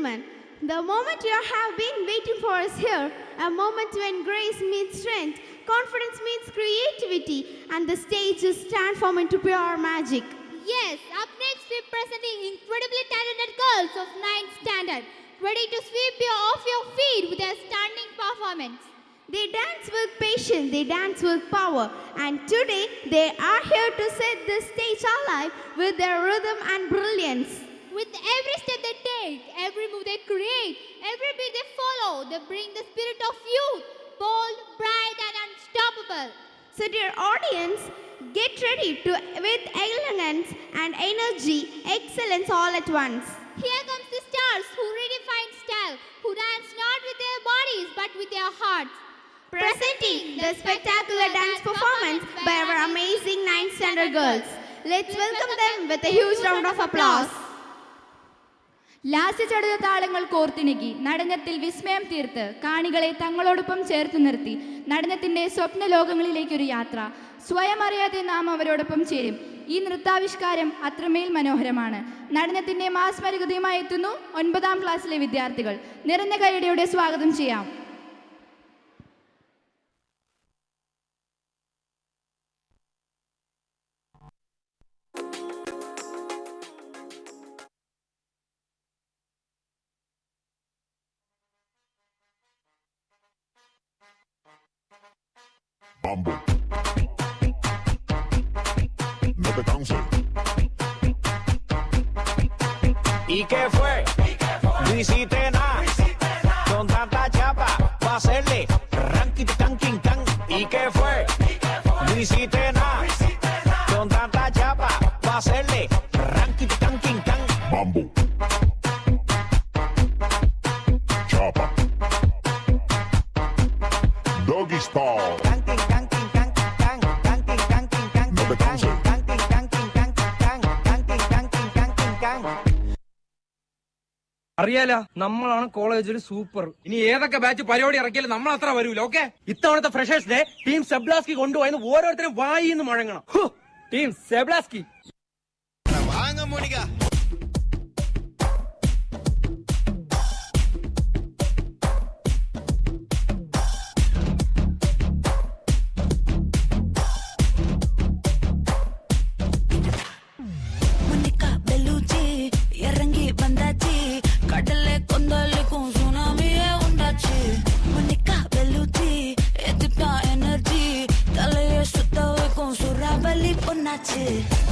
gentlemen, the moment you have been waiting for is here, a moment when grace meets strength, confidence meets creativity, and the stage is transformed into pure magic. Yes, up next we're presenting incredibly talented girls of 9th standard, ready to sweep you off your feet with their stunning performance. They dance with passion, they dance with power, and today they are here to set this stage alive with their rhythm and brilliance. With every step they take, every move they create, every beat they follow, they bring the spirit of youth, bold, bright and unstoppable. So dear audience, get ready with elegance and energy, excellence all at once. Here comes the stars who redefine style, who dance not with their bodies but with their hearts. Presenting the spectacular dance performance by our amazing 9th standard girls. Let's welcome them with a huge round of applause. ലാസ്യചടുത താളങ്ങൾ കോർത്തിണക്കി നടനത്തിൽ വിസ്മയം തീർത്ത് കാണികളെ തങ്ങളോടൊപ്പം ചേർത്ത് നിർത്തി നടനത്തിന്റെ സ്വപ്ന ലോകങ്ങളിലേക്കൊരു യാത്ര. സ്വയം അറിയാതെ നാം അവരോടൊപ്പം ചേരും. ഈ നൃത്താവിഷ്കാരം അത്രമേൽ മനോഹരമാണ്. നടനത്തിന്റെ മാസ്മരികതയുമായി എത്തുന്നു 9ാം ക്ലാസ്സിലെ വിദ്യാർത്ഥികൾ. നിറഞ്ഞ കൈയടിയോടെ സ്വാഗതം ചെയ്യാം. Mambo. No te canses. ¿Y qué fue? No hiciste nada. Con tanta chapa, va a hacerle ranking, tanking, tan. ¿Y qué fue? No hiciste nada. Con tanta chapa, va a hacerle ranking, tanking, tan. Mambo. Chapa. Doggy style. No te canses. അറിയാല നമ്മളാണ് കോളേജിൽ super. ഇനി ഏതൊക്കെ batch പരിപാടി ഇറക്കിയാലും നമ്മൾ അത്ര വരൂല. Okay, ഇത്തവണത്തെ freshers day team സെബ്ലാസ്കി കൊണ്ടുപോയെന്ന് ഓരോരുത്തരും വായിന്ന് മുഴങ്ങണം. ടീം സെബ്ലാസ്കി.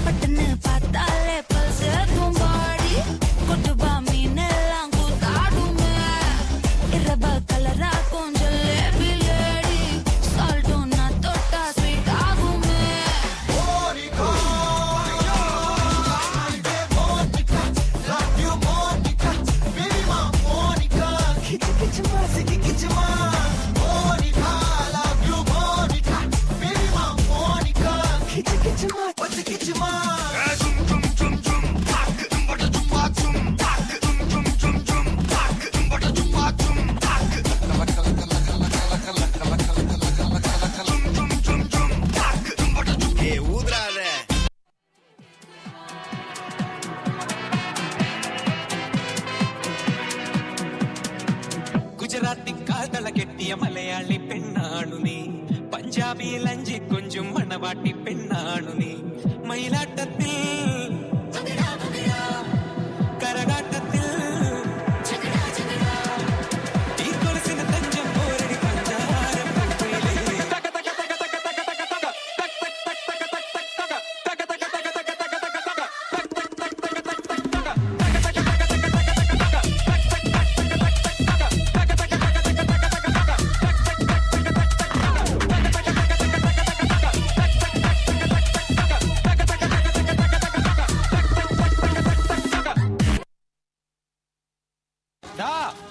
பட்டன்னு பார்த்தாலே பல்சே தூம்பாடி கொட்டுபா மீனெல்லாம் கூத்தாடுமே இரவ கலரா கொஞ்சம் லேடி சால்ட்டும் நான் தொட்டா ஸ்வீட் ஆகுமே ഗുജറാത്തിക്കാതള കെട്ടിയ മലയാളി പെണ്ണാണു നീ, പഞ്ചാബി ലഞ്ചി കൊഞ്ചും മണവാട്ടി പെണ്ണാണു നീ, മയിലാട്ടത്തിൽ കരകാട്ടത്തിൽ ഈ കൊലസിന് തഞ്ചം പോരടി പഞ്ചാരം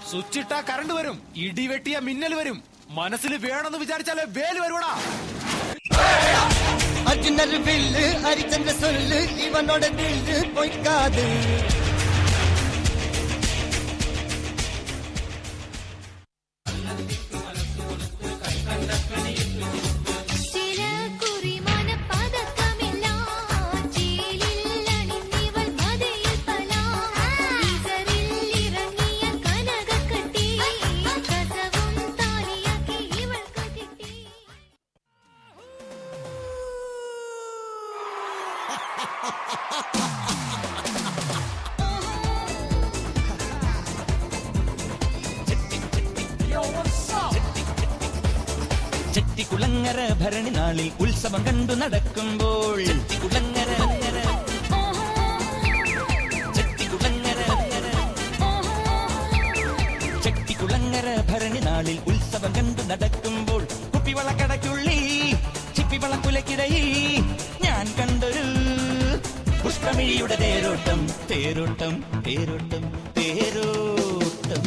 സ്വിച്ചിട്ടാ കറണ്ട് വരും, ഇടിവെട്ടിയ മിന്നൽ വരും, മനസ്സിൽ വേണമെന്ന് വിചാരിച്ചാലേ വേല് വരുവടാ. അർജുനർ വില്ല് ഹരിചന്ദ്ര സൊല്ല് ഇവനോട് ദില്ല് പൊയ്ക്കാത്. ിൽ ചെട്ടികുളങ്ങര ഭരണി നാളിൽ ഉത്സവം കണ്ടു നടക്കുമ്പോൾ ചെട്ടികുളങ്ങര ഭരണി നാളിൽ ഉത്സവം കണ്ടു നടക്കുമ്പോൾ കുപ്പിവളക്കടയ്ക്കുള്ളിൽ ചിപ്പിവളക്കുലക്കിടയിൽ ഞാൻ കണ്ടൊരു പുഷ്പമിഴിയുടെ തേരോട്ടം തേരോട്ടം തേരോട്ടം തേരോട്ടം.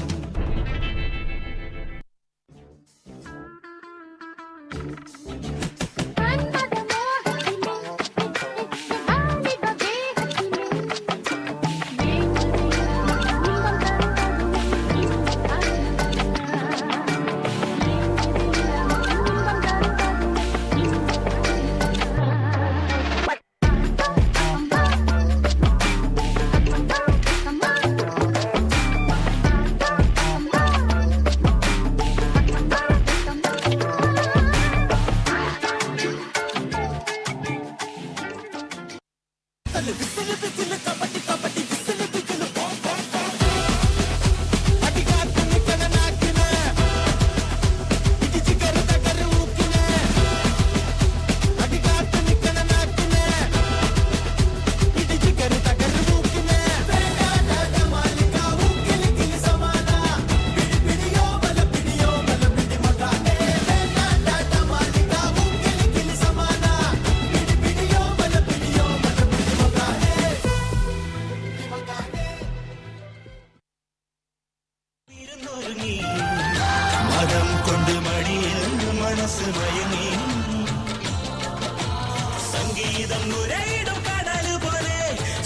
സംഗീതം നുരയിടും കടല് പോലെ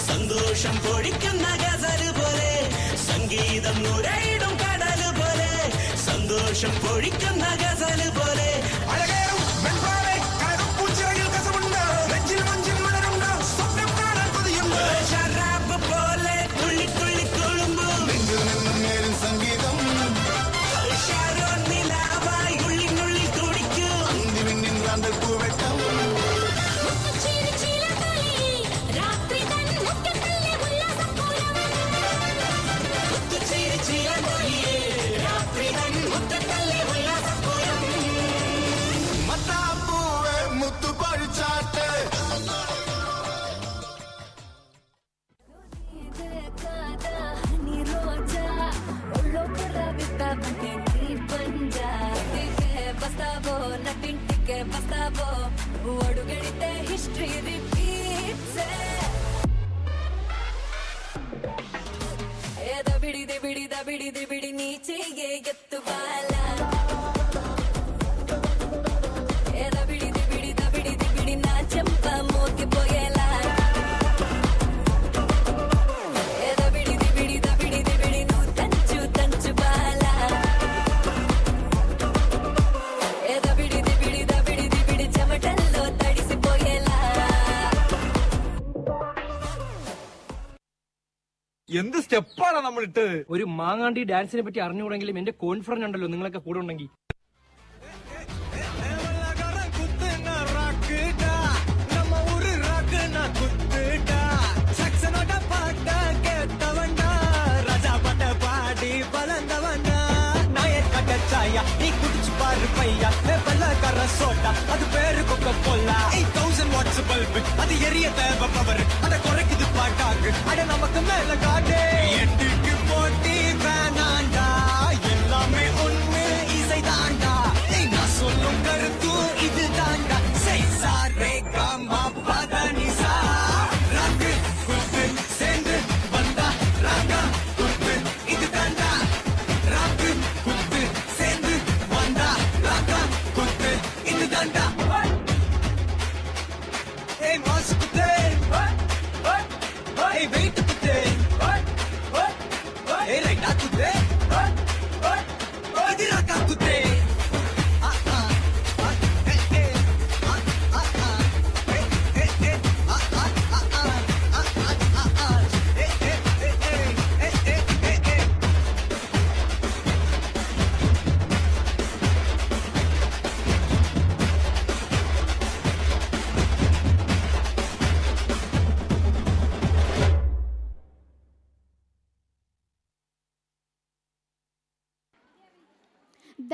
സന്തോഷം പൊഴിക്കുന്ന ഗസല് പോലെ സംഗീതം നുരയിടും കടല് പോലെ സന്തോഷം പൊഴിക്കുന്ന ഗസല് പോലെ അഴകേറും വെൺപാറേ കടകും പൂച്ചിറയിൽ കസമുണ്ട് നെഞ്ചിൽ മഞ്ചിൽ മലരുണ്ട് സ്വപ്നം കാണാൻ കൊതിയുണ്ട് ശരാബ് പോലെ തുള്ളി തുള്ളി തുളുമ്പും നെഞ്ചിൽ നിന്നും നേരും സംഗീതം ഷാരോൺ നിലാവായി ഉള്ളിനുള്ളിൽ തുടിക്കും അന്തിമിന്നിൻ റാന്തൽ പൂവെട്ടം हिस्ट्री रिपीट से दबिड़ी दबिड़ी दबिड़ी दबिड़ी नीचे ये गत्तु वाला दबिड़ी दबिड़ी दबिड़ी दबिड़ी ना चंपा मोके पोयला दबिड़ी दबिड़ी दबिड़ी दबिड़ी नू तंचु तंचु वाला दबिड़ी दबिड़ी दबिड़ी दबिड़ी चमटल्लो तड़िसी पोयला. എന്ത് സ്റ്റെപ്പാണ് നമ്മൾ ഇട്ടത്? ഒരു മാങ്ങാണ്ടി ഡാൻസിനെ പറ്റി അറിഞ്ഞുകൂടെങ്കിലും എന്റെ കോൺഫിഡൻസ് ഉണ്ടല്ലോ നിങ്ങളൊക്കെ കൂടെ ഉണ്ടെങ്കിൽ. நீ குடிச்சு பாரு பையா வெள்ளக்கார சோட்டா அது பேரு கொக்க கோலா 8000 வாட்ஸ் பல்பு அது எரிய தேவை பவர் அத குறைக்குது பாட்டாக்கு அட நமக்கு மேல காட்டே எட்டுக்கு போட்டி வேணாண்டா எல்லாமே ஒண்ணு இசை தாண்டா நான் சொல்லும் கருத்து இது தாண்டா சைசா ரேகா மாப்பா தனிசா ராக்கு குத்து சேர்ந்து வந்தா ராகா குத்து இது தாண்டா ராக்கு குத்து சேர்ந்து வந்தா ராகா குத்து இது தாண்டா ஏய் மாசு குத்து ஏய் வெயிட் குத்து ஏய் ரைட்டா குத்து